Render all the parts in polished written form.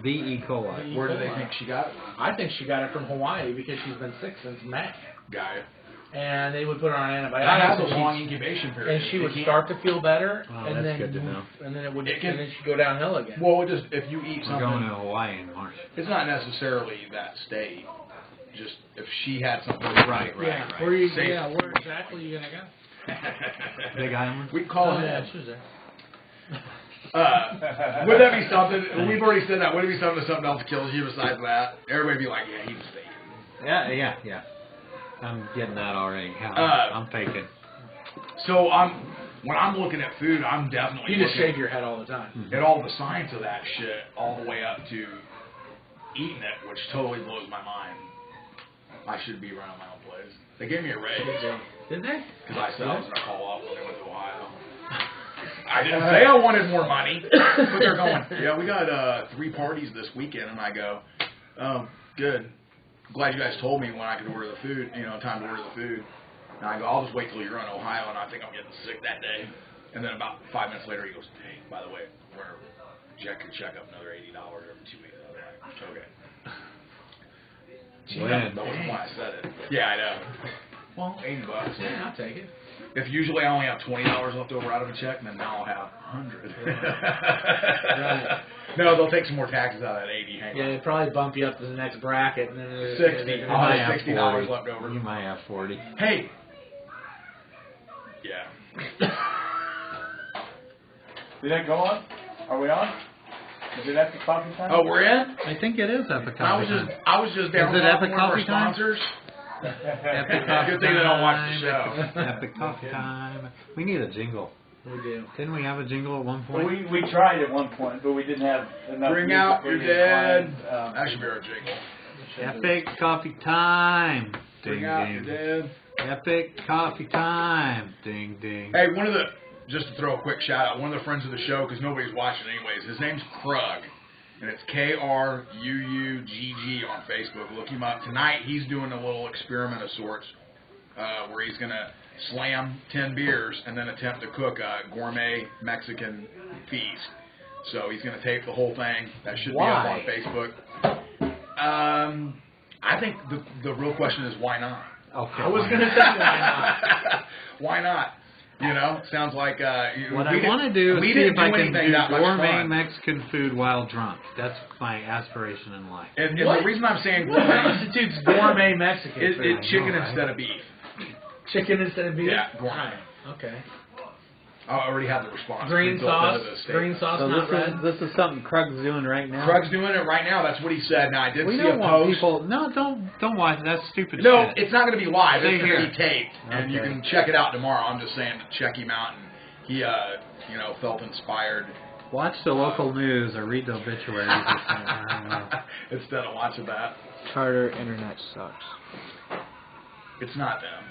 The E. coli. Where do they think she got it? I think she got it from Hawaii because she's been sick since May. Got it. And they would put her on antibiotics. That has a and long incubation period. And she would start to feel better, Oh, and that's then good to know. and then and then she'd go downhill again. Well, just if you eat We're something, going to Hawaii in March. it's not necessarily that state. Just if she had something, right. Yeah. Where exactly are you gonna go? Big Island? We call it. Yeah, she was there. Would that be something? We've already said that. Would it be something if something else kills you besides that? Everybody be like, yeah, he's faking. Yeah. I'm getting that already. Yeah, I'm faking. So when I'm looking at food, I'm definitely You just looking shave your head all the time. at all the science of that shit, all the way up to eating it, which totally blows my mind. I should be running my own place. They gave me a raise. Did they? Because I said I was going to call off when they went to Ohio. I didn't say I wanted more money, but they're going, yeah, we got 3 parties this weekend. And I go, oh, good. Glad you guys told me when I could order the food, time to order the food. And I go, I'll just wait till you're in Ohio, and I think I'm getting sick that day. And then about 5 minutes later, he goes, hey, by the way, we're going to check your check up another $80 every 2 weeks. I was like, okay. That wasn't why I said it. Yeah, I know. Well, $80. Yeah, I'll take it. If usually I only have $20 left over out of a check, then now I'll have $100. Right. No, they'll take some more taxes out of that 80. Hang Yeah, on. they'd probably bump you up to the next bracket. And then 60. I'll have $60 left over. You might have 40. Hey. Yeah. Did that go on? Are we on? Is it Epic Coffee time? Oh, we're in? I think it is Epic I Coffee time. was just down Is it with Epic one of our Coffee time? sponsors. Epic Coffee Good thing they don't watch the time, show. Epic Coffee time. We need a jingle. We do. Didn't we have a jingle at one Well, point? we tried at one point, but we didn't have enough. Bring music out for your the dead. client. That should be our jingle. Epic Coffee time. Ding, Bring out ding. your dead. Epic Coffee time. Ding, ding. Hey, just to throw a quick shout out, one of the friends of the show, because nobody's watching anyways, his name's Krug, and it's Kruugg on Facebook. Look him up. Tonight, he's doing a little experiment of sorts where he's going to slam 10 beers and then attempt to cook a gourmet Mexican feast. So he's going to tape the whole thing. That should be up on Facebook. I think the real question is why not? Okay. I was going to say why not. Why not? Sounds like What I want to do is see if I can do that much gourmet fun. Mexican food while drunk. That's my aspiration in life. And the reason I'm saying What gourmet constitutes gourmet Mexican is food? chicken instead of beef. Chicken instead of beef? Yeah, gourmet. Okay. I already have the response. Green built sauce? into the statement. Green sauce, So not red? this is something Krug's doing right now. Krug's doing it right now. That's what he said. Now I did We see don't a want post. people. No, don't watch. That's stupid No, shit. it's not going to be live. Stay It's going to here. be taped, and you Okay. can check it out tomorrow. I'm just saying to check him out, and he, felt inspired Watch the local news or read the obituaries or something. I don't know. instead of watching that. Charter internet sucks. It's not them.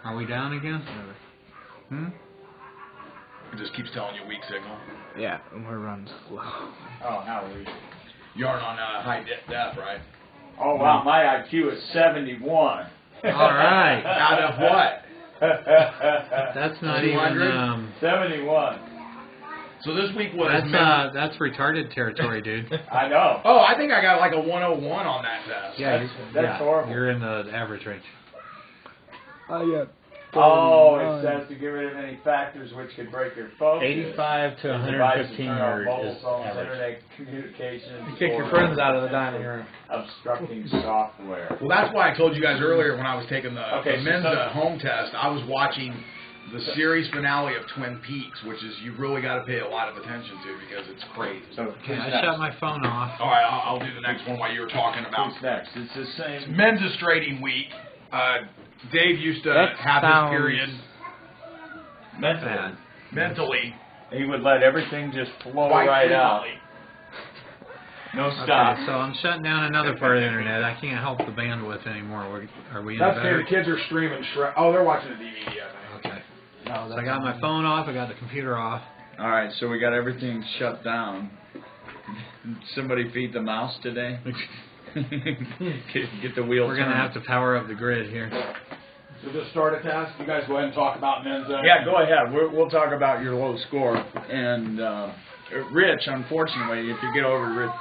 Are we down again? Hmm? It just keeps telling you weak signal. Yeah, and we're running slow. Oh, how are we? You aren't on high def, right? Oh, wow, my IQ is 71. All right. Out of what? That's not 200? even. 71. So this week was That's retarded territory, dude. I know. Oh, I think I got like a 101 on that test. That's horrible. You're in the average range. Oh, it says to get rid of any factors which could break your focus. 85 to Devices 115 turn off mobile is phones, average. internet communications. You kick your friends out of the dining room. Obstructing software. Well, that's why I told you guys earlier when I was taking the Okay, so Mensa home test, I was watching the series finale of Twin Peaks, which is you really got to pay a lot of attention to because it's crazy. So Okay, I shut my phone off. All right, I'll do the next one while you were talking about Who's next? It's the same. Mensa trading week. Dave used to That have sounds- his period Mentally. mentally, He would let everything just flow quite right out. frequently. No stop. Okay, so I'm shutting down another part of the internet. I can't help the bandwidth anymore. Are we in That's better? the kids are streaming Shrek. Oh, they're watching the DVD, I think. Okay. So I got my phone off. I got the computer off. All right, so we got everything shut down. Somebody feed the mouse today. Get the wheel. We're gonna have to power up the grid here. So just start a test. You guys go ahead and talk about Mensa. Yeah, go ahead. We'll talk about your low score. And Rich, unfortunately, if you get over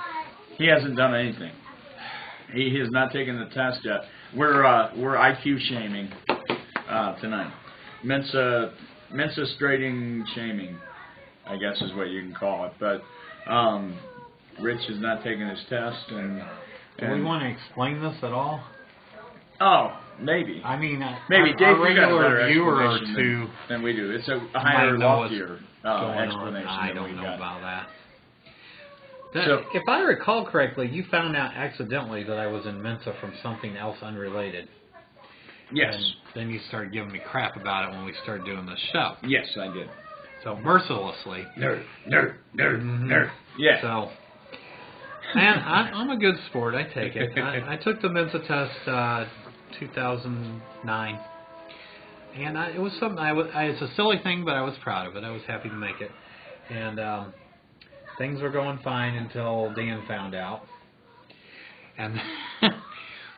He hasn't done anything. He has not taken the test yet. We're IQ shaming tonight. Mensa strating shaming, I guess is what you can call it. But Rich has not taken his test, and Do we want to explain this at all? oh, maybe. I mean, Maybe our Dave, you got a regular better viewer or explanation two than we do. It's a higher, might know what's loftier going on. explanation I than don't we know got. about that. So- If I recall correctly, you found out accidentally that I was in Mensa from something else unrelated. Yes, And then you started giving me crap about it when we started doing the show. yes, I did. So mercilessly. Nerd. Mhm. Yeah. So, man, I'm a good sport. I take it. I took the Mensa test 2009, and it was something. It's a silly thing, but I was proud of it. I was happy to make it, and things were going fine until Dan found out, and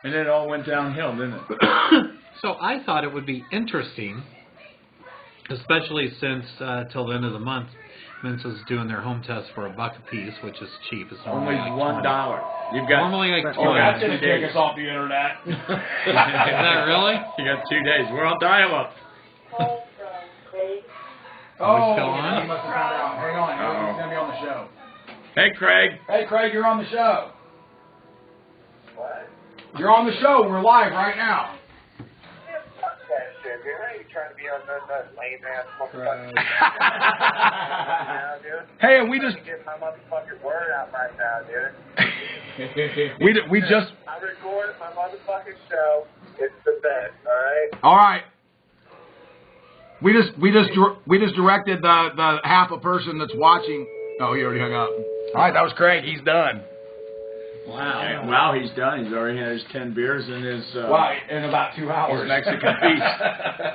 And it all went downhill, didn't it? so I thought it would be interesting, especially since till the end of the month, Mensa's doing their home test for $1 a piece, which is cheap. It's Only like $1. You've got Normally like Oh, 20. that's That's gonna gonna kick kick us us off the internet. Is that really? you got 2 days. We're on dial-up. Oh, still on? he must have found out. Hang on, Uh-oh. he's gonna be on the show. Hey, Craig. Hey, Craig, you're on the show. What? You're on the show. We're live right now. Fuck that shit, dude. I ain't trying to be on that lame ass motherfucker. Now, dude. Hey, we just I'm getting my motherfucking word out right now, dude. we just I record my motherfucking show. It's the best, all right? all right. We just directed the half a person that's watching. Oh, he already hung up. All right, that was Craig. He's done. Wow. Wow, he's done. He's already had his 10 beers and his in about 2 hours. his Mexican feast.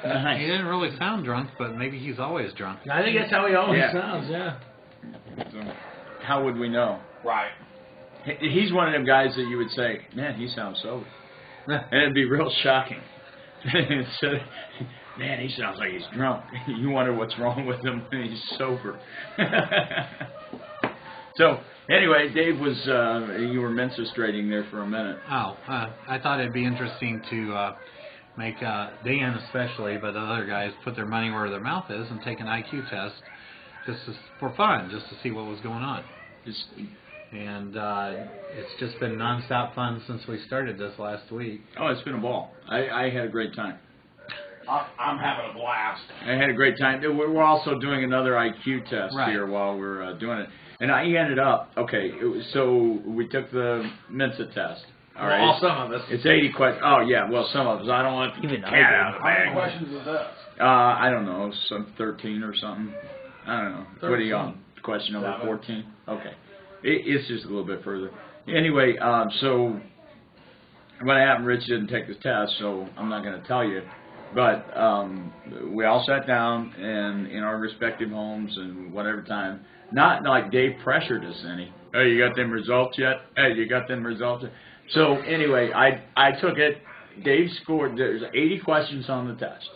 He Nice. didn't really sound drunk, but maybe he's always drunk. I think that's how he always Yeah. sounds. Yeah. So, how would we know? Right. He's one of them guys that you would say, man, he sounds sober. And it'd be real shocking. Instead of, man, he sounds like he's drunk. You wonder what's wrong with him when he's sober. So, anyway, Dave was, you were menstruating there for a minute. Oh, I thought it'd be interesting to make Dan especially, but the other guys put their money where their mouth is and take an IQ test for fun, just to see what was going on. Just, And it's just been nonstop fun since we started this last week. oh, it's been a ball. I had a great time. I'm having a blast. I had a great time. We're also doing another IQ test Right. here while we're doing it. And I ended up, okay, so we took the Mensa test. All right. Well, some of us. It's 80 questions. Oh, yeah, well, some of us. I don't want the Even cat I did. out of the How many bag. questions is this? I don't know, some 13 or something. I don't know. What are you on? Question number 7. 14? Okay. It's just a little bit further. Anyway, so what happened, Rich didn't take the test, so I'm not going to tell you. But we all sat down and in our respective homes and whatever time. Not like Dave pressured us any. Hey, you got them results yet? Hey, you got them results yet? So anyway, I took it. Dave scored. There's 80 questions on the test.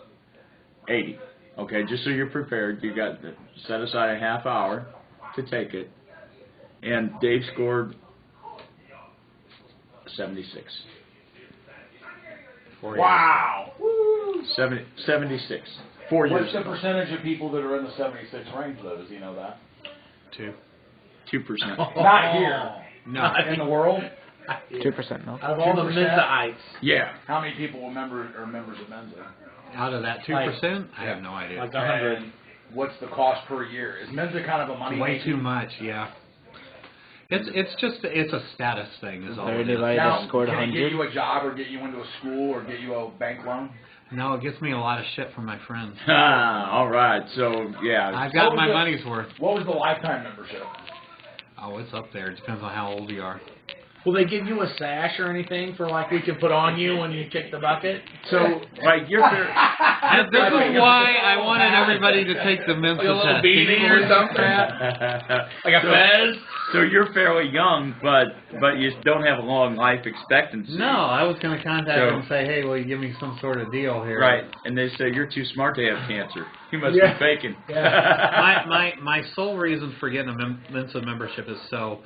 80. Okay, just so you're prepared. You got to set aside a half hour to take it. And Dave scored 76. Wow. 76. 4 years What's the ago. percentage of people that are in the 76 range, though? Does he know that? 2%. Not here. No. In the world? 2% no. Out of all the 2%? Mensaites. Yeah. How many people are members of Mensa? Out of that 2%, I have no idea. Like 100. And what's the cost per year? Is Mensa kind of a money Way making? too much, yeah. It's a status thing, is all it is. Anybody Now, that scored can it get 100? you a job or get you into a school or get you a bank loan? No, it gets me a lot of shit from my friends. All right. So, yeah. I've got What my was it? money's worth. What was the lifetime membership? Oh, it's up there. It depends on how old you are. Will they give you a sash or anything for like we can put on you when you kick the bucket? So, like, you're very, This is why I wanted everybody to take the Mensa Like a little test. beanie or something? Like a fez? So you're fairly young, but you don't have a long life expectancy. No, I was going to contact So- them and say, hey, will you give me some sort of deal here? Right. And they say, you're too smart to have cancer. You must Yeah. be faking. my sole reason for getting a Mensa membership is so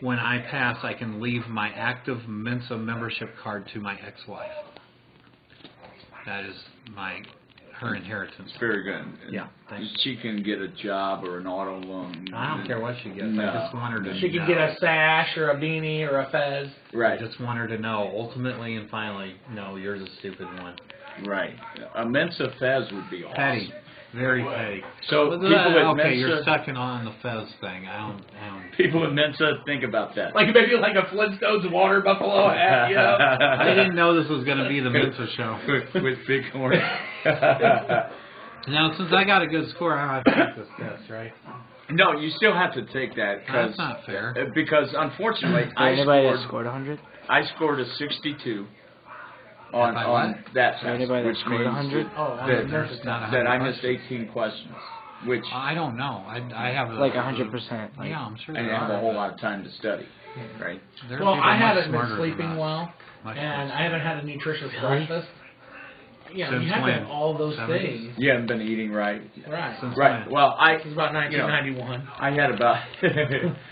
when I pass, I can leave my active Mensa membership card to my ex-wife. That is her inheritance. Very good. Yeah, thanks. She can get a job or an auto loan. I don't care what she gets. No. I just want her to She know. could get a sash or a beanie or a fez. I Right, just want her to know, ultimately and finally, no, you're the stupid one. right. A Mensa Fez would be awesome. Petty. Very petty. So Well, people with okay, Mensa, you're sucking on the Fez thing. I don't. people with Mensa, think about that. Like maybe like a Flintstones water buffalo hat, you know? I didn't know this was going to be the Mensa show. with big horn. Now, since I got a good score, I have to take this test, right? No, you still have to take that That's not fair. because unfortunately Anybody that scored 100? I scored a 62 on By on what? that So test, anybody that which scored means 100? Oh, on that, the nurse's not that 100 I missed questions. 18 questions, which I don't know. I have Like 100%. Like, Yeah, I'm sure I there didn't have are, a whole but lot of time to study, right? there are Well, people I much haven't been smarter than sleeping us. well, Much and more. I haven't had a nutritious breakfast. Yeah, Since you have when? to have all those 70s? things. You haven't been eating right, Right. Since right? when? Well, This is about 1991. I had about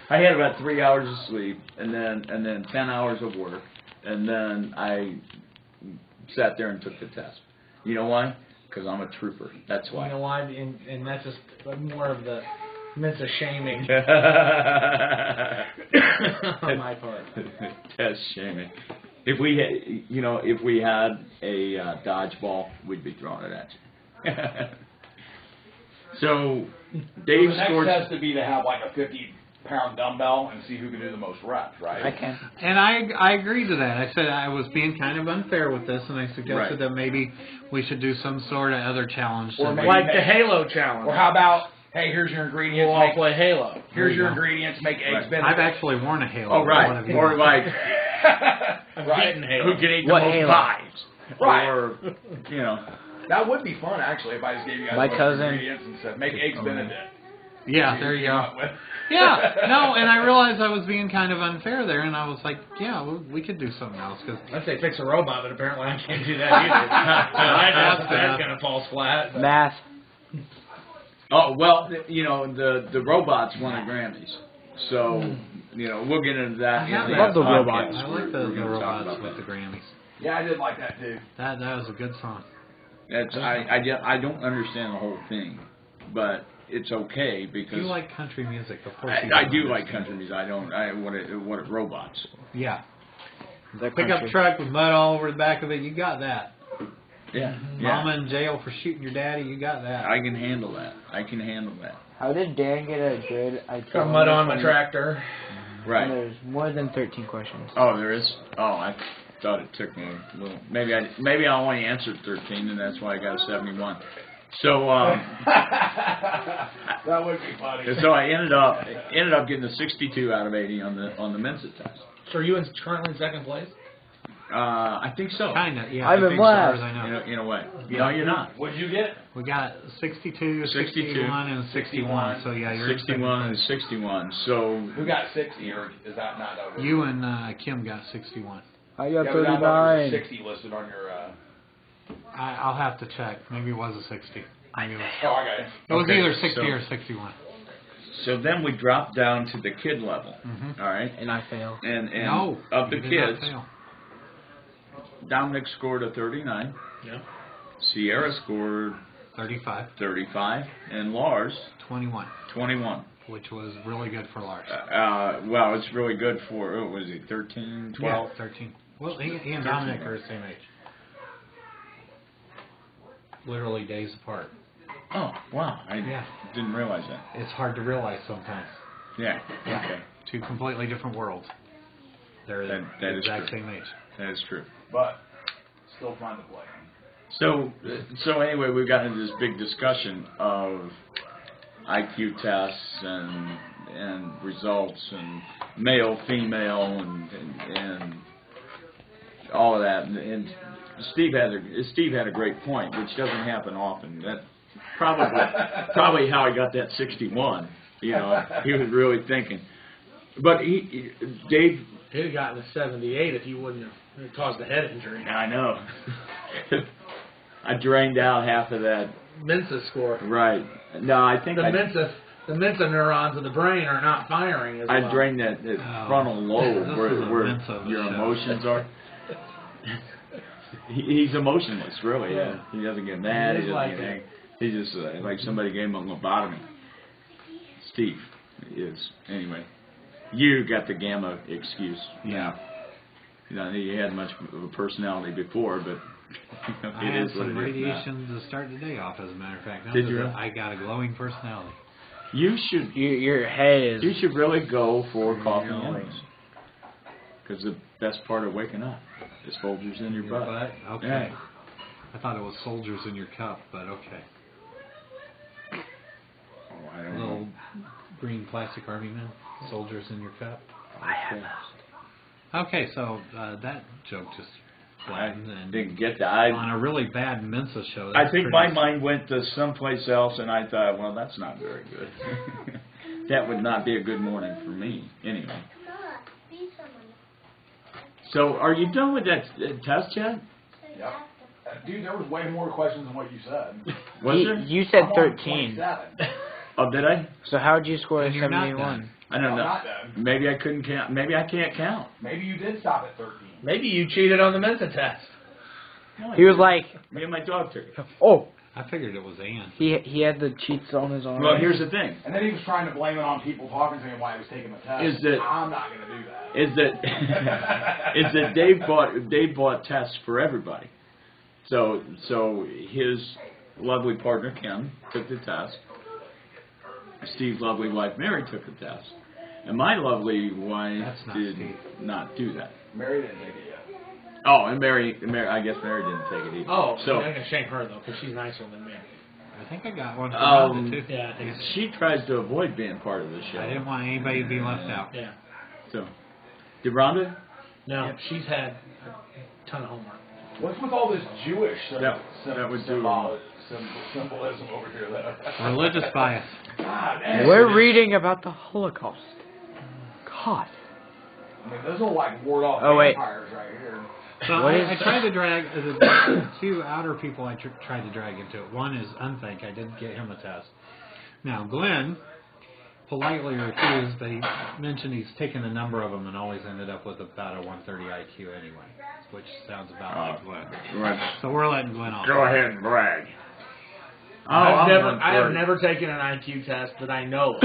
I had about 3 hours of sleep, and then 10 hours of work, and then I sat there and took the test. You know why? Because I'm a trooper. That's You why. know why? And that's just more of the Mensa shaming on my part. Test shaming. If we had, if we had a dodgeball, we'd be throwing it at you. So, Dave the next scored. test would be to have like a 50-pound dumbbell and see who can do the most reps, right? I can. And I agreed to that. I said I was being kind of unfair with this, and I suggested Right. that maybe we should do some sort of other challenge. Or to- maybe- Like the Halo challenge. Or how about, hey, here's your ingredients. We'll all Make, play Halo. here's your There you go. ingredients. Make eggs Right. Benedict. I've actually worn a halo. Oh, One right. of you. Or like, Right. who can eat the What most Halo? pies? Right. Or, That would be fun, actually, if I just gave you guys My a bunch of cousin- ingredients and said, make eggs Benedict. Yeah, there you Came go. up with- Yeah, no, and I realized I was being kind of unfair there, and I was like, yeah, we could do something else. Cause I'd say fix a robot, but apparently I can't do that either. That's kind of falls flat. But. Math. Oh, well, the robots won the Grammys. So, we'll get into that. I have in love the podcast. robots. I We're like the gonna talk robots about with that. the Grammys. Yeah, I did like that, too. That was a good song. I don't understand the whole thing, but it's okay If because you like country music, of course you I will do like understand. country music. I don't. What robots? Yeah. The Pick up country. a truck with mud all over the back of it, you got that. Yeah, Mama in jail for shooting your daddy, you got that. I can handle that. How did Dan get a good IQ? Got mud on my tractor. And Right. there's more than 13 questions. Oh, there is. Oh, I thought it took me a little. Maybe I only answered 13, and that's why I got a 71. So That would be funny. so I ended up getting a 62 out of 80 on the Mensa test. So are you currently in second place? I think so. Kinda, yeah. I'm I in think so, last. as I know. In a way. No, you're not. What'd you get? We got 62, 62, 61, and 61. So yeah, you're in 61 and 61. So Who got 60, or is that not over? You and Kim got 61. I Yeah, got but I thought there was 39. 60 listed on your, I'll have to check. Maybe it was a 60. Maybe it was. oh, I got it. It was Okay, either 60 so- or 61. So then we dropped down to the kid level. Mhm. All right. And I fail. And No, of the you did not kids, fail. Dominic scored a 39. Yeah. Sierra scored 35, 35, and Lars 21, 21. which was really good for Lars. Well, it's really good for, what was he, 13, 12? Yeah, 13. Well, he and Dominic are the same age. Literally days apart. Oh, wow. I Yeah. didn't realize that. It's hard to realize sometimes. Yeah, okay. Two completely different worlds. They're That the is exact true. same age. That is true. But still fun to play. So anyway, we've gotten into this big discussion of IQ tests and results and male, female, and all of that. And Steve had a great point, which doesn't happen often. That probably how he got that 61. He was really thinking. But Dave. He'd have gotten a 78 if you wouldn't have caused a head injury. I know. I drained out half of that. Mensa score. Right. No, I think The I. Mensa The Mensa neurons of the brain are not firing as well. I drained that frontal lobe this where, is a where Mensa of the your show. emotions are. He's emotionless, really. Yeah. He doesn't get mad. He He is doesn't like get it. angry. He's just like somebody gave him a lobotomy. Steve is. Anyway, you got the gamma excuse. Yeah. You know, he had much of a personality before, but I it had is what some it is now. radiation to start the day off, as a matter of fact. That Did was you? I got a glowing personality. You should. Your head is. You should really go for coffee Really? enemies. Because the best part of waking up is Folgers in your butt. Okay. Yeah. I thought it was soldiers in your cup, but okay. Oh, I don't Little know. green plastic army men, soldiers in your cup. I have Okay, so that joke just I flattened and didn't get that. on a really bad Mensa show. I that's think pretty- my mind went to someplace else, and I thought, well, that's not very good. That would not be a good morning for me, anyway. So, are you done with that test yet? Yep. Dude, there was way more questions than what you said. Was there? You said I'm on 13. 27. Oh, did I? So how'd you score a And you're not 71? I don't I'm know. not done. Maybe I couldn't count. Maybe I can't count. Maybe you did stop at 13. Maybe you cheated on the Mensa test. No, I He was didn't. like, Me and my dog took it. oh, I figured it was Ann. he had the cheats on his own. Well, here's the thing. And then he was trying to blame it on people talking to him while he was taking the test. Is that- I'm not going to do that. Is that Dave bought tests for everybody. So his lovely partner Kim took the test. Steve's lovely wife Mary took the test, and my lovely wife That's not did Steve. not do that. Mary didn't take it yet. Oh, and Mary, I guess Mary didn't take it either. Oh, so I'm gonna shame her though, because she's nicer than me. I think I got one for Um, Rhonda, too. Yeah, I think so. she tries to avoid being part of the show. I didn't want anybody to be left out. Yeah. So, did Rhonda? No, she's had a ton of homework. What's with all this Jewish That would do it. symbolism over here, though? Religious bias. God, man. We're reading about the Holocaust. God. I mean, those are like ward off Oh, wait. vampires right here. So What I is- tried to drag the two outer people. I tried to drag into it. One is Unthink. I did get him a test. Now Glenn politely refused, but he mentioned he's taken a number of them and always ended up with about a 130 IQ anyway, which sounds about like Glenn. Right. So we're letting Glenn off. Go ahead and brag. Oh, I have 130. never taken an IQ test that I know of,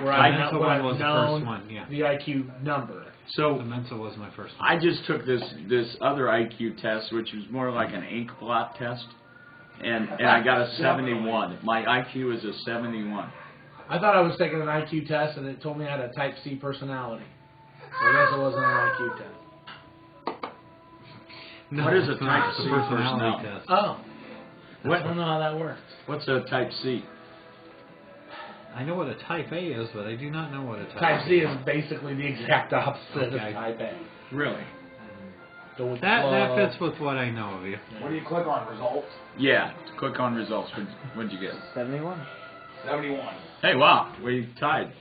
where I I've Mensa one was the known first one. Yeah, the IQ number. So the Mensa was my first one. I just took this other IQ test, which was more like an ink blot test, and I got a 71. My IQ is a 71. I thought I was taking an IQ test, and it told me I had a Type C personality. So I guess it wasn't an IQ test. No, What is a it's not. Type It's a C personality personality? test. Oh. What? I don't know how that works. What's a Type C? I know what a Type A is, but I do not know what a Type C is basically the exact opposite Okay. of Type A. Really? That fits with what I know of you. What do you click on? Results? Yeah. Click on results. What'd you get? 71. 71. Hey, wow, we tied.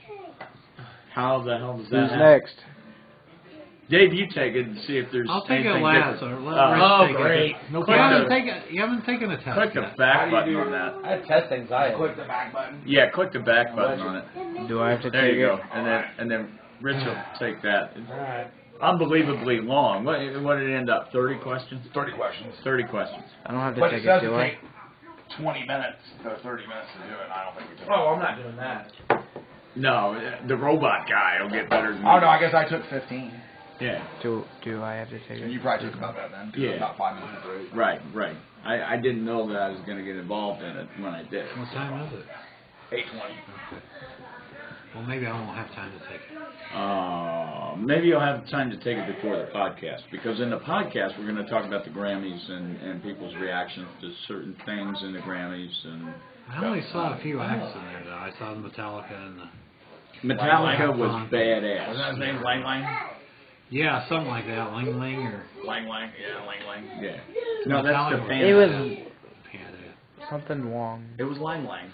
How the hell does that Who's happen? next? Dave, you take it and see if there's I'll take it anything last. different. Or let Uh, Rich Oh, take it. great. No You Click haven't, the- taken, you haven't taken a test Click the yet. How back do you button do- on that. I have test anxiety. Click the back button. Yeah, click the back button on it. Do I have to There take you go. it? And then Rich will take that. Alright. Unbelievably long. What did it end up? 30 questions? 30 questions. 30 questions. I don't have to But take it it, doesn't do I? take 20 minutes to 30 minutes to do it, and I don't think we took Oh, I'm not doing that. No, the robot guy will get better than Oh, me. no, I guess I took 15. Yeah, Do I have to take And it? you probably took about that then. 'cause it was Yeah. about 5 minutes through. right. I didn't know that I was going to get involved in it when I did. What time is it? 8:20. Okay. Well, maybe I won't have time to take it. Maybe you'll have time to take it before the podcast, because in the podcast we're going to talk about the Grammys and people's reactions to certain things in the Grammys. And I only saw a few acts in there, though. I saw Metallica and the... Metallica was Wasn't badass. that his name? Lang Lang? Yeah, something like that. Ling Ling or... Lang Lang? Yeah, Lang Lang. Yeah. No, that's the Metallica. Panda. It was Panda. something Wong. It was Lang Lang.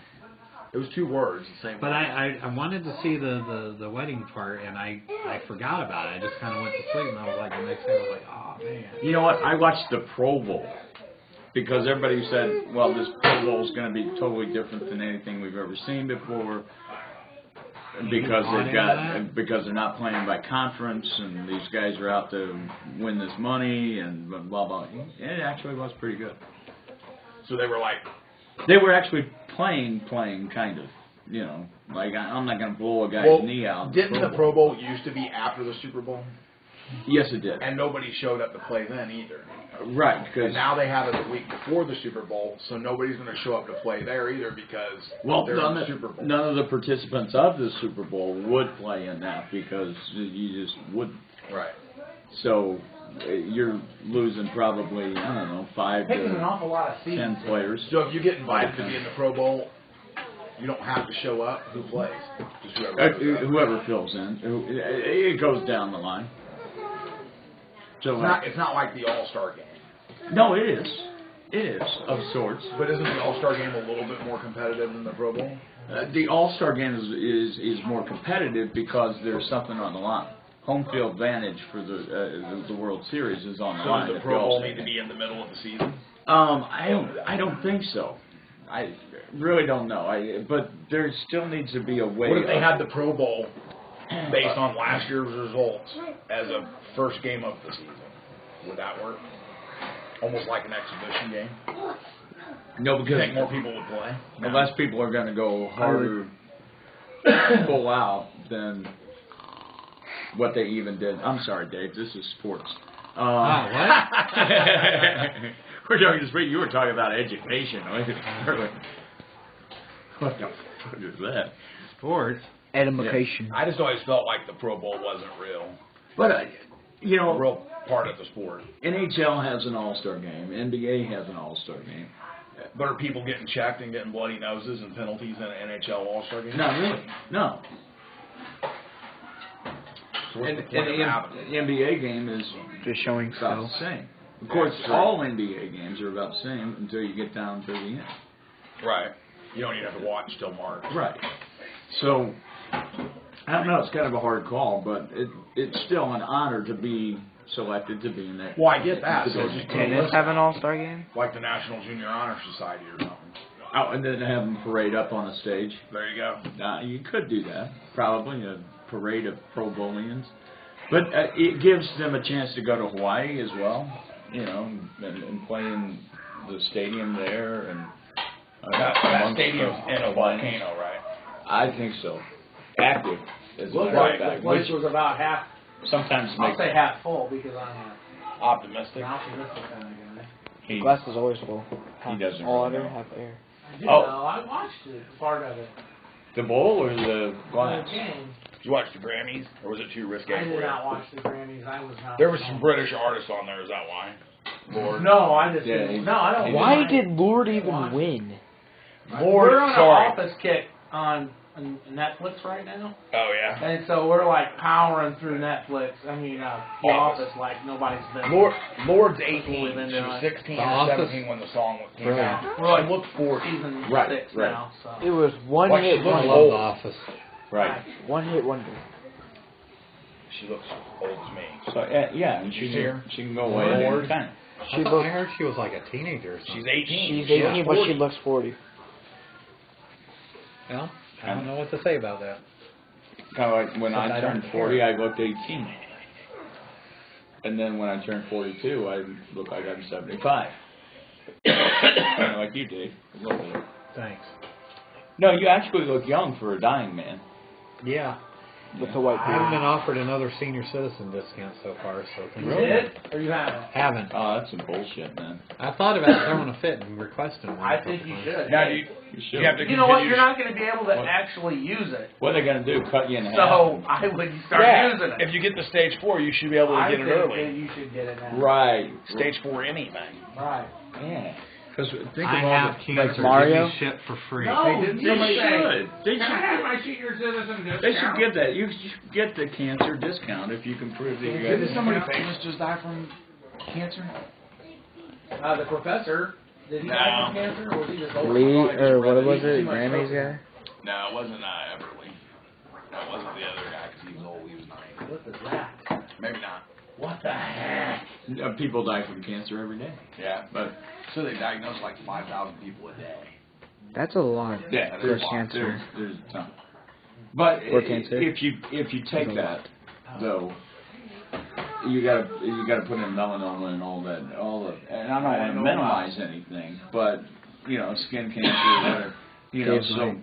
It was 2 words, the same But word. I wanted to see the wedding part, and I forgot about it. I just kind of went to sleep, and I was like, the next day I was like, oh, man. You know what? I watched the Pro Bowl because everybody said, well, this Pro Bowl is going to be totally different than anything we've ever seen before. because bought they've got into that? because they're not playing by conference, and these guys are out to win this money and blah blah. It actually was pretty good. So they were like, They were actually playing kind of. You know, like I'm not going to blow a guy's knee out. Didn't the Pro Bowl used to be after the Super Bowl? Yes, it did. And nobody showed up to play then either. Right, And because now they have it the week before the Super Bowl, so nobody's going to show up to play there either because they're in the Super Bowl. none of the participants of the Super Bowl would play in that because you just wouldn't. Right. So you're losing probably, I don't know, 5 Taking an to awful lot of seats. 10 players. So if you get invited to be in the Pro Bowl, you don't have to show up. Who plays? Just whoever shows up. Whoever fills in. It goes down the line. So It's not like the All-Star game. no, it is. It is, of sorts. But isn't the All-Star game a little bit more competitive than the Pro Bowl? The All-Star game is more competitive because there's something on the line. Home field advantage for the World Series is on the So line. does the if Pro the Bowl All-Star need to game. be in the middle of the season? I don't think so. I really don't know. But there still needs to be a way. What if they of- had the Pro Bowl based on last year's results as a first game of the season? Would that work? Almost like an exhibition game? No, You because think more people would play? unless people are going to go harder, full out than what they even did. I'm sorry, Dave. This is sports. What? We're talking to you were talking about education. What the fuck is that? Sports. Education. I just always felt like the Pro Bowl wasn't real. But you A know, real part of the sport. NHL has an All-Star game. NBA has an All-Star game. But are people getting checked and getting bloody noses and penalties in an NHL All-Star game? Not really. No. So what's And, the point of having the NBA game is Just showing about skill. the same. Of course, sure. all NBA games are about the same until you get down to the end. it? Right. You don't even have to watch till March. Right. So, I don't know. It's kind of a hard call, but it's still an honor to be selected to be in that. Well, I get that. So just put a Tennis list have an all-star game? like the National Junior Honor Society or something. Oh, and then have them parade up on a stage. There you go. You could do that. Probably a parade of pro bowlians. But it gives them a chance to go to Hawaii as well, you know, and play in the stadium there. And That amongst stadium's the in a Hawaiians. volcano, right? I think so. Active. As a Looked matter of like the fact, place which was about half. sometimes I'll makes say half full because I'm Optimistic. an optimistic kind of guy. he, Glass is always full. he doesn't All really water, know. half air. I did Oh. know. I watched it, part of it. The bowl or the glass? The game. Did you watch the Grammys, or was it too risque I for did you? not watch the Grammys. I was not. There were some British artists on there. Is that why? Lord. No, I just Yeah, didn't. No, I don't. Why mind. did Lord even Watch. win? Lord, We're on sorry. an office kick on Netflix right now, Oh yeah. and so we're like powering through Netflix. I mean, the Office. office like nobody's been. Lord's We've 18. been She doing was it. 16 The or Office? 17 when the song came Really? out. We're like She looked 40. season Right, 6 right. now. So. It was one Like she hit looks I wonder. love old. The Office. Right. One hit wonder. She looks old as me. So yeah, and she can go away Lord. at any time. I thought I heard she was like a teenager or She's something. 18. She's 18, but 40. she looks 40. Well, I don't know what to say about that. Kind of like when But I I turned don't 40, care. I looked 18. And then when I turned 42, I look like I'm 75. Kind of like you, Dave. A little bit. Thanks. No, you actually look young for a dying man. Yeah. With the white I haven't beard. been offered another senior citizen discount so far, so You Really? did or you haven't? haven't. Oh, that's some bullshit, man. I thought about throwing a fit and requesting one. I think you should. Now, You should. you have to You know what? continue You're to- not going to be able to What? actually use it. What are they going to do? Cut you in half? So I would start using it. If you get the stage 4, you should be able to I get think it that early. you should get it now. Right. Stage 4 anything. Right. Yeah. Because think I of all have the, cancer. Mario? Give me shit for free. No, They you should. say, They can I should. have my senior citizen discount? They should give that. You should get the cancer discount if you can prove that you got Didn't it. somebody famous just die from cancer? The professor, did he die from cancer or was he just old? Lee, or what was Too it? much Grammys smoking. guy? No, it wasn't Everly. That wasn't the other guy because he was old. He was 90. What is that? Maybe not. What the heck? People die from cancer every day. Yeah. But So they diagnosed like 5,000 people a day. That's a lot yeah, for there's cancer. There's a ton. But Or cancer. if you take that though, you gotta put in melanoma and all that, and I don't want to minimize anything, but you know, skin cancer, whatever, you know, so.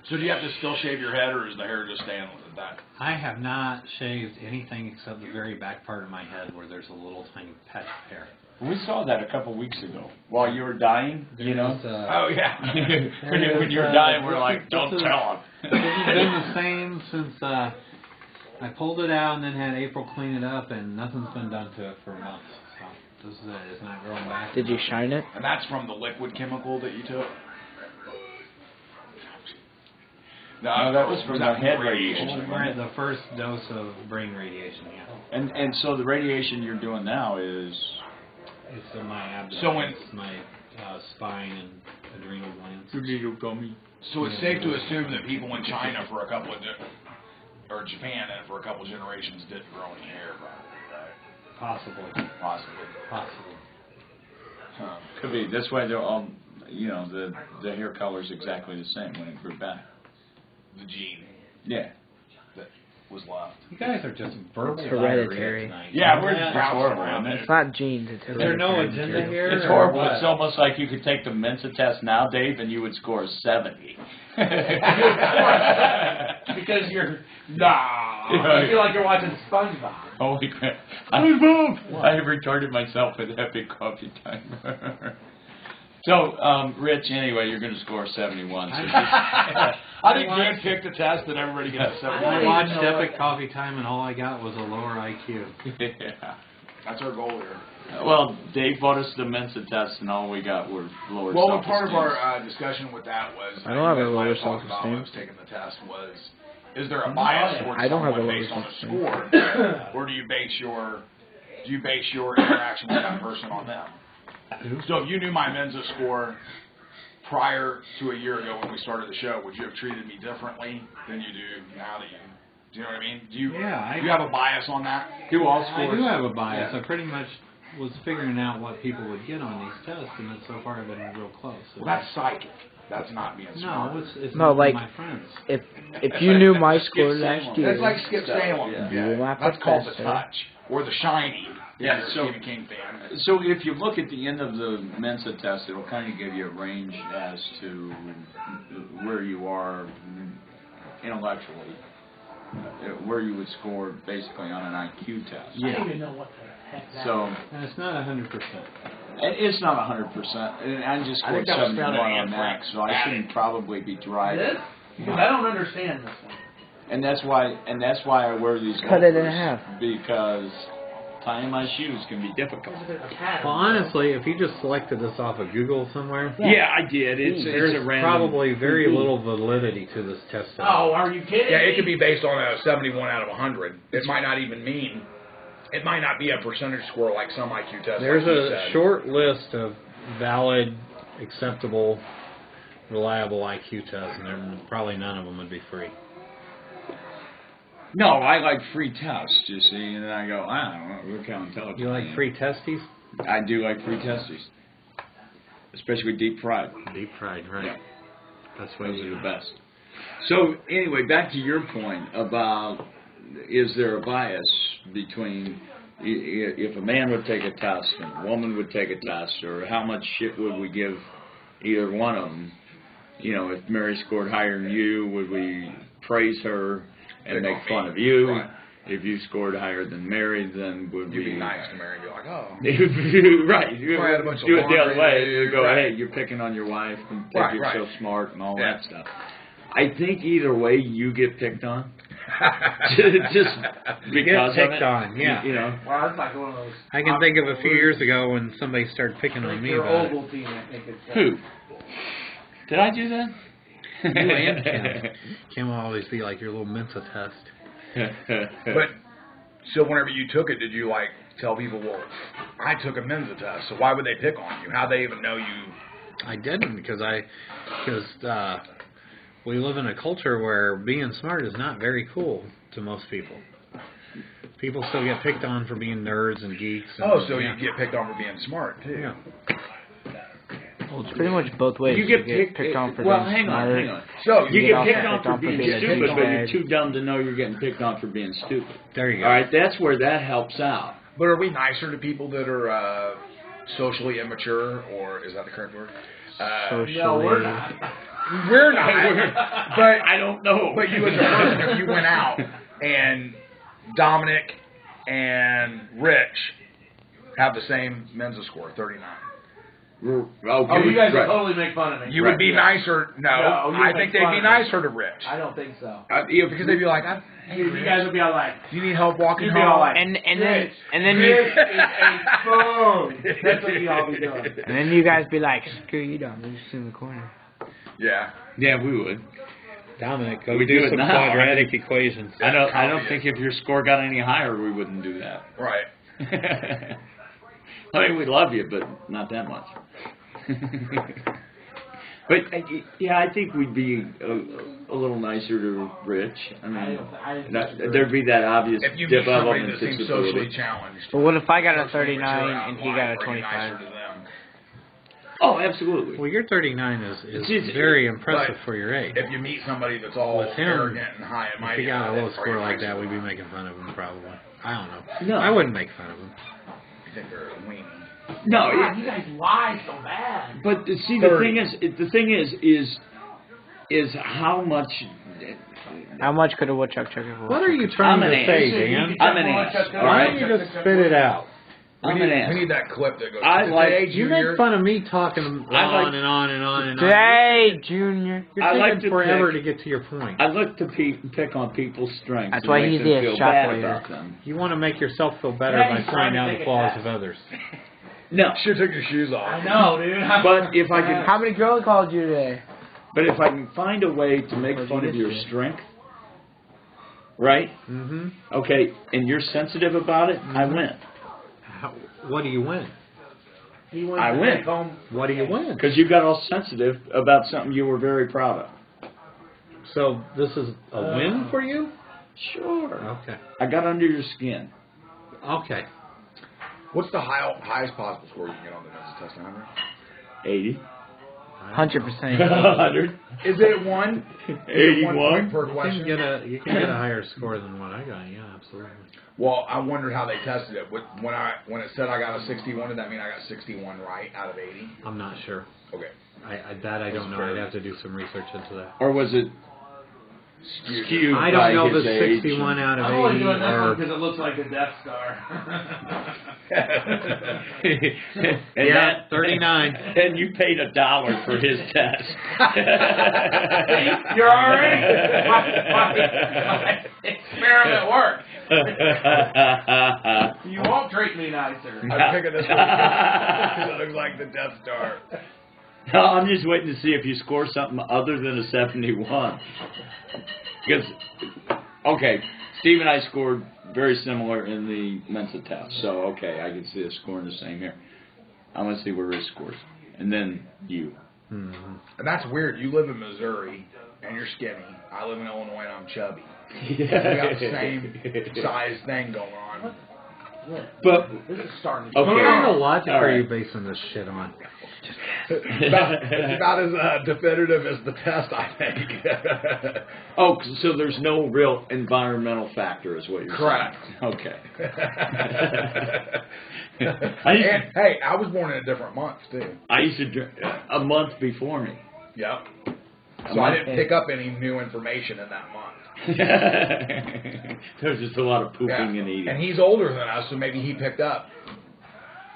So do you have to still shave your head, or is the hair just staying with that? I have not shaved anything except the very back part of my head where there's a little tiny patch of hair. We saw that a couple weeks ago while you were dying. You know. Oh yeah. when you were dying, we're like, don't tell him. It's been the same since I pulled it out and then had April clean it up, and nothing's been done to it for months. So this is it. It's not growing back. Did you shine it? And that's from the liquid chemical that you took? No, that was from the head Well, radiation. the first dose of brain radiation, yeah. And so the radiation you're doing now is. It's in my abdomen. So when- it's my spine and adrenal glands. So it's safe to assume that people in China for a couple of or Japan and for a couple of generations didn't grow any hair, probably, right? Possibly. Possibly. Could be. That's why they're all. You know, the hair color's exactly the same when it grew back. The gene Yeah. that was left. You guys are just verbal It's hereditary. diarrhea tonight. Yeah, we're Yeah. bouncing horrible, around isn't it. It's not genes. It's Is there no hereditary. agenda here? It's or horrible. what? It's almost like you could take the Mensa test now, Dave, and you would score 70. Because you're. Nah. I feel like you're watching SpongeBob. Holy crap. I have retarded myself with Epic Coffee Time. So, Rich, anyway, you're going to score 71. So I think Dan picked a test that everybody gets a 7. I watched Epic Coffee Time, and all I got was a lower IQ. yeah. That's our goal here. Well, Dave bought us the Mensa test, and all we got were lower Well, self-esteem. part of our discussion with that was, I don't have a you guys might lower talked about when I was self-esteem. taking the test was, is there a bias towards I don't have someone a lower based on a self-esteem. score, or do you base your interaction with that person on them? So if you knew my Mensa score prior to a year ago when we started the show, would you have treated me differently than you do now that do you know what I mean? Do you have a bias on that? Do all I scores. do have a bias. Yeah. I pretty much was figuring out what people would get on these tests, and then so far I've been real close. Well, that's psychic. That's not being smart. no, it's No, not like- my friends. If you knew my score last year, That's like Skip Salem. You were my That's called the professor. touch or the shiny. Yeah, If so- you're a Stephen King fan. So if you look at the end of the Mensa test, it'll kind of give you a range as to where you are intellectually, where you would score basically on an IQ test. I don't even know what the heck that So And it's not 100%. it's not 100%, and I just I scored think that was 71 found in on Anne that, Frank. so I shouldn't probably be driving. is. Because I don't understand this one. And that's why I wear these. Cut it in loafers, half. because tying my shoes can be difficult. Well, honestly, if you just selected this off of Google somewhere, Yeah, I did. there's probably very little validity to this test. Oh, are you kidding? Yeah, it me? could be based on a 71 out of 100. It might not even mean. It might not be a percentage score like some IQ tests. There's like you a said. short list of valid, acceptable, reliable IQ tests, and probably none of them would be free. No, I like free tests, you see, and then I go, I don't know, look how intelligent You I like am. free testes? I do like free testes, especially with deep fried. Deep fried, right? Yeah. That's what Those you are the best. So anyway, back to your point about is there a bias between if a man would take a test and a woman would take a test, or how much shit would we give either one of them? You know, if Mary scored higher than you, would we praise her and Pick make on fun me. of you? Right. If you scored higher than Mary, then would You'd we be nice to Mary and be like, oh. right. You Probably had a bunch of do it the other laundry way. to You do, go, right. hey, you're picking on your wife and think Right, you're right. so smart and all Yeah. that stuff. I think either way you get picked on. Just You because get of picked it. on, yeah. You know. Well, it's like one of those. I can think of a few years ago when somebody started picking on me Your about it. oval team, I think it's. Who? Did I do that? You and Kim. Kim will always be like your little Mensa test. But so whenever you took it, did you like tell people, well, I took a Mensa test, so why would they pick on you? How'd they even know you? I didn't because we live in a culture where being smart is not very cool to most people. People still get picked on for being nerds and geeks. And, Oh, so yeah. you get picked on for being smart too. Yeah. Well, it's pretty much both ways. You get picked on for well, being hang on, smart. hang on. So You get get also picked on picked for on for being being a stupid, but you're douchebag. too dumb to know you're getting picked on for being stupid. There you go. All right, that's where that helps out. But are we nicer to people that are socially immature, or is that the correct word? Socially. No, we're not. We're not. But I don't know. But you as a person, if you went out and Dominic and Rich have the same Mensa score, 39. Okay, Oh, you guys right. will totally make fun of me. You would be nicer. No, No, you I make think they'd fun be of me. nicer to Rich. I don't think so. Because they'd be like, hey, You Rich, guys would be all like, do you need help walking you'd be all home? like, And then this you is a phone. That's what you all be doing. and then you guys be like, screw you, Dom. You're just in the corner. Yeah. Yeah, we would. Dominic, go We do do it some now. quadratic equations. I don't think if your score got any higher, we wouldn't do that. Right. I mean, we love you, but not that much. But yeah, I think we'd be a little nicer to Rich. I mean, there'd be that obvious If you meet somebody development that seems socially challenged. But what if I got a socially 39 mature and he outline, got a are you nicer 25? to them? Oh, absolutely. Well, your 39 is It's- very impressive but for your age. If you meet somebody that's all With him, arrogant and high and If mighty, he got a low are you score like nicer that, to we'd be them? making fun of him probably. I don't know. No. I wouldn't make fun of him. You think they're a weenie. No, God, you guys lie so bad. but see, the thing is how much. How much could a woodchuck chuck it for? What are you I'm trying an to ass. say, You Dan? can I'm check an one, ass, check the all other, Why right? don't you check just the- spit it out? I'm an ass. We need that clip that goes. I like- Today, You Junior. make fun of me talking on like- and on and on and on. Today, Junior. You're I taking like to forever pick- to get to your point. I look to pick on people's strengths. That's and why make he's them the feel shot bad player. about them. You want to make yourself feel better Yeah, by he's trying pointing to out take the a flaws test. of others. No, Should have took your shoes off. I know, dude. but if I can, How many girls called you today? but if I can find a way to make Where'd fun you of get your to? strength, right? Mm-hmm. Okay, and you're sensitive about it, I win. What do you win? He went I to win. take home. What do you win? Because you got all sensitive about something you were very proud of. So this is a win for you? Sure. Okay. I got under your skin. Okay. What's the highest possible score you can get on the Mensa test? 100. 80. 100%. 100. Is it one? Is it 1 point 81. per You question? can get a higher score than what I got. Yeah, absolutely. Well, I wondered how they tested it. When it said I got a 61, did that mean I got 61 right out of 80? I'm not sure. Okay. I don't know. I'd have to do some research into that. Or was it skewed I by don't know his the age 61 out of I'm only 80 doing this one or because it looks like the Death Star. and yeah, 39. And you paid $1 for his test. You're already. My experiment worked. You won't treat me nicer. I'm picking this one because it looks like the Death Star. No, I'm just waiting to see if you score something other than a 71. Because, okay, Steve and I scored very similar in the Mensa test, so okay, I can see us scoring the same here. I want to see where Rich scores, and then you. Mm-hmm. And that's weird. You live in Missouri and you're skinny. I live in Illinois and I'm chubby. We got the same size thing going on. But This is starting. Okay. What kind of logic All are right. you basing this shit on? It's about as definitive as the test, I think. oh, so there's no real environmental factor, is what you're Correct. saying? Okay. And hey, I was born in a different month too. I used to drink a month before me. Yep. So I didn't pick up any new information in that month. There's just a lot of pooping and eating. And he's older than us, so maybe he picked up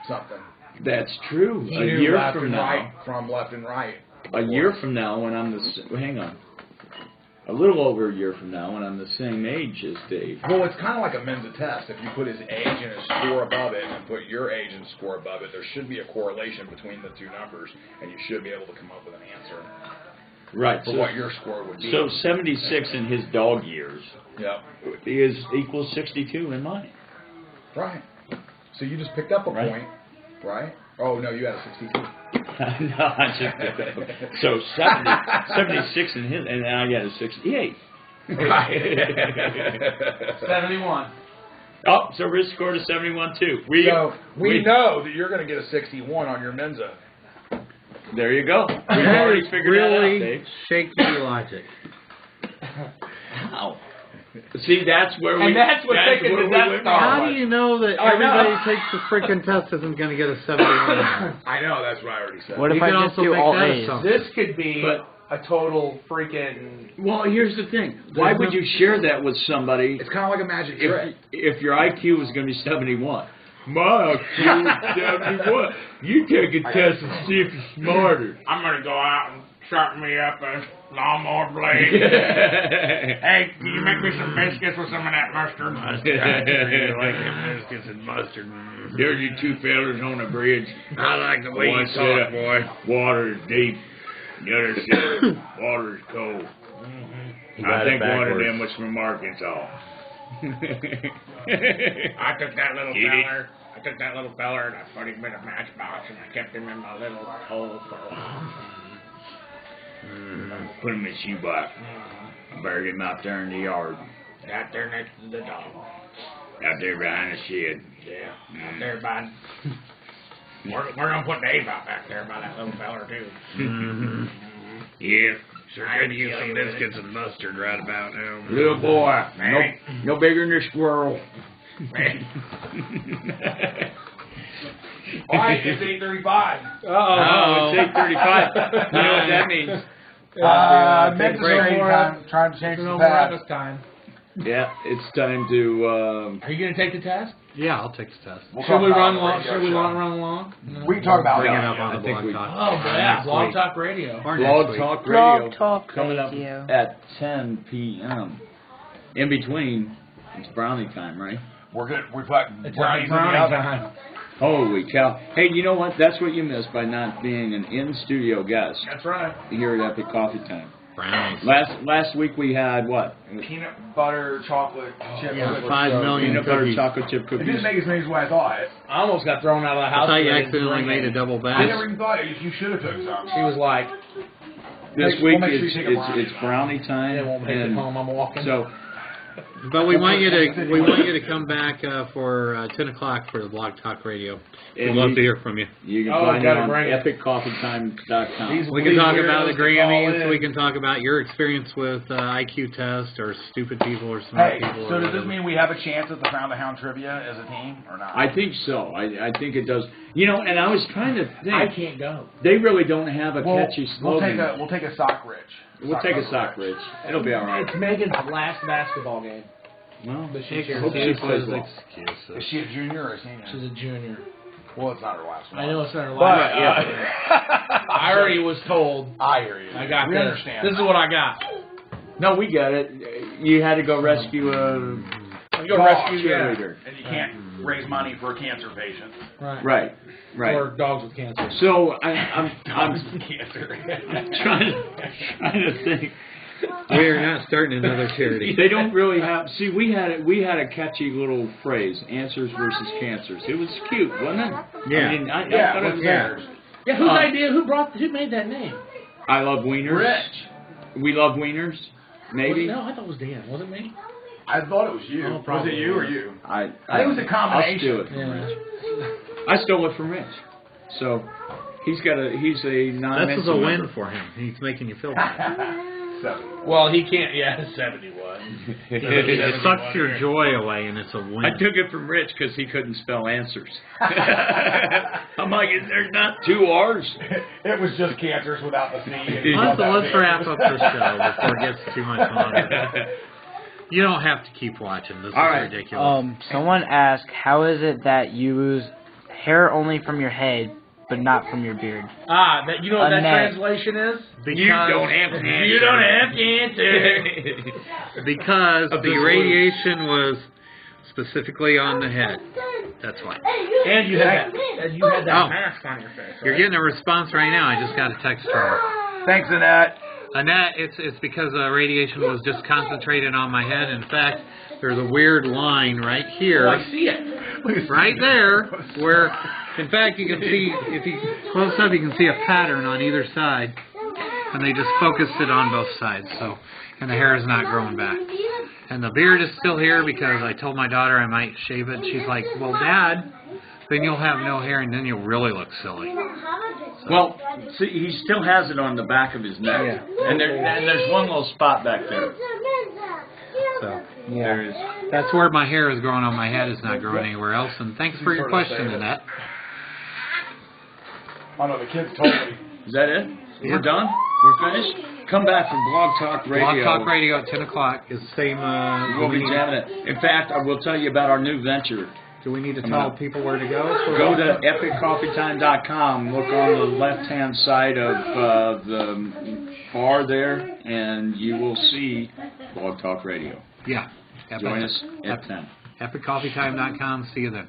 something. That's true. He A knew year left from and now, right from left and right. a year from now, when I'm hang on, a little over a year from now, when I'm the same age as Dave. Well, it's kind of like a Mensa test. If you put his age and his score above it, and put your age and score above it, there should be a correlation between the two numbers, and you should be able to come up with an answer Right. for what your score would be. So 76 in his dog years Yep. is equals 62 in mine. Right. So you just picked up a Right. point, right? Oh no, you had a 62. No, I just picked up. So 76 in his, and I got a 68. Right. 71. Oh, so Rich scored a 71 too. So we know that you're going to get a 61 on your Mensa. There you go. We've That already is figured that out, really Dave. shaky logic. Wow. See, that's where we. And that's what that's taking where the we Death went Star wrong. How do you know that I know. everybody who takes the freaking test isn't going to get a 71? I know, that's what I already said. What You if I can just also do make all that A's? assumption. This could be But- a total freaking. Well, here's the thing. Why would you share that with somebody It's kind of like a magic trick. if your IQ was going to be 71? My IQ is 71. You take a test and see if you're smarter. I'm gonna go out and sharpen me up a lawnmower blade. Hey, can you make me some biscuits with some of that mustard? biscuits and mustard. There's you two fellas on the bridge. I like the way One you said talk, boy. water is deep. The other said water is cold. I think one of them was from Arkansas. I took that little Get it? feller. I took that little feller and I put him in a matchbox and I kept him in my little hole for a while. Put him in a shoebox. I buried him out there in the yard. Out there next to the dog. Out there behind the shed. Yeah. Out there by. We're gonna put Dave out back there by that little feller too. Yeah. Sure could use some biscuits and mustard right about now. Little boy. Man. No bigger than a squirrel. All right, it's 8:35. Oh, it's 8:35. You know what that means? Memphis Trading Time, trying to change the No more past. this time. Yeah, it's time to. Are you gonna take the test? Yeah, I'll take the test. We'll Should talk we about run it on the long? radio Should we show. run long? We can talk about Bring it. it up I on the think blog we- talk. Oh yeah, next Blog week. Talk Radio. Or Blog next week. Talk Radio Blog Talk coming up Radio. at 10 p.m. In between, it's brownie time, right? We're good. We put It's brownies not in the brownie oven. time. Holy cow. Hey, you know what? That's what you missed by not being an in-studio guest That's right. here at Epic Coffee Time. Brownies. Last week we had what? Peanut butter, chocolate, chip. Yeah, cookies. 5 million Peanut butter cookies. chocolate chip It cookies. didn't make as many as what I thought. I almost got thrown out of the I house. thought you for accidentally drinking. made a double I batch. never even thought it. You should have took some. She was like, This We'll week make sure you take a brownie. it's brownie time. "They won't make it and home. I'm walking." so But we want you to come back for 10 o'clock for the Blog Talk Radio. We'd and love you- to hear from you. You can Oh, find it gotta on bring it. epiccoffeetime.com. We can talk Weirdos about the to call Grammys. in. We can talk about your experience with IQ test or stupid people or smart Hey, people. so or does this whatever. mean we have a chance at the Found the Hound trivia as a team or not? I think so. I think it does. You know, and I was trying to think. I can't go. They really don't have a catchy we'll slogan. take a sock rich. We'll take a sock, Rich. It'll be all right. It's Megan's last basketball game. Well, But she shares hope she it. plays well. Is she a junior or a senior? She's a junior. Well, it's not her last one. I know it's not her But last. I I already was told. I hear you. I got we this. understand. This is what I got. No, we got it. You had to go rescue a I go rescue cheerleader. And you can't raise money for a cancer patient. Right. Right, right. Or dogs with cancer. So I'm Cancer. trying to think. We're not starting another charity. They don't really have. See, we had a catchy little phrase: answers versus cancers. It was cute, wasn't it? Yeah. I mean, I Yeah, thought it was Yeah, whose idea? Who made that name? I love wieners. Rich. We love wieners. Maybe. No, I thought it was Dan. Was it me? I thought it was you. Oh, was probably. it you or you? I think it was a combination. I'll steal it from Yeah. Rich. I stole it from Rich. So he's a non. This is a win for him. He's making you feel bad. Well, he can't. Yeah, 71. It sucks your joy away, and it's a win. I took it from Rich because he couldn't spell answers. I'm like, there's not two R's. It was just cancers without the C. Let's wrap up the show before it gets too much longer. You don't have to keep watching. This is All right. ridiculous. Someone asked, how is it that you lose hair only from your head, but not from your beard? That you know what that Annette. translation is? You don't have cancer. You don't have cancer. Because Of the this radiation was specifically on the head. That's why. And you had that Oh. mask on your face. You're getting a response right now. I just got a text from her. Thanks, Annette. Annette, it's because radiation was just concentrated on my head. In fact, there's a weird line right here. Oh, I see it. Right there, where, in fact, you can see, if you close up, you can see a pattern on either side. and they just focused it on both sides, so, and the hair is not growing back. And the beard is still here because I told my daughter I might shave it. She's like, well, Dad, then you'll have no hair and then you'll really look silly. Well, see, he still has it on the back of his neck, and there's one little spot back there. So There is. that's where my hair is growing on my head. It's not growing anywhere else. And thanks for your question, Annette. I know the kids told me. Is that it? Yeah. We're done? We're finished? Come back for Blog Talk Radio. Blog Talk Radio at 10 o'clock is the same. We'll be jamming it. In fact, I will tell you about our new venture. Do we need to tell people where to go? Go to epiccoffeetime.com. Look on the left-hand side of the bar there, and you will see Blog Talk Radio. Yeah. Join us at 10. EpicCoffeeTime.com. See you then.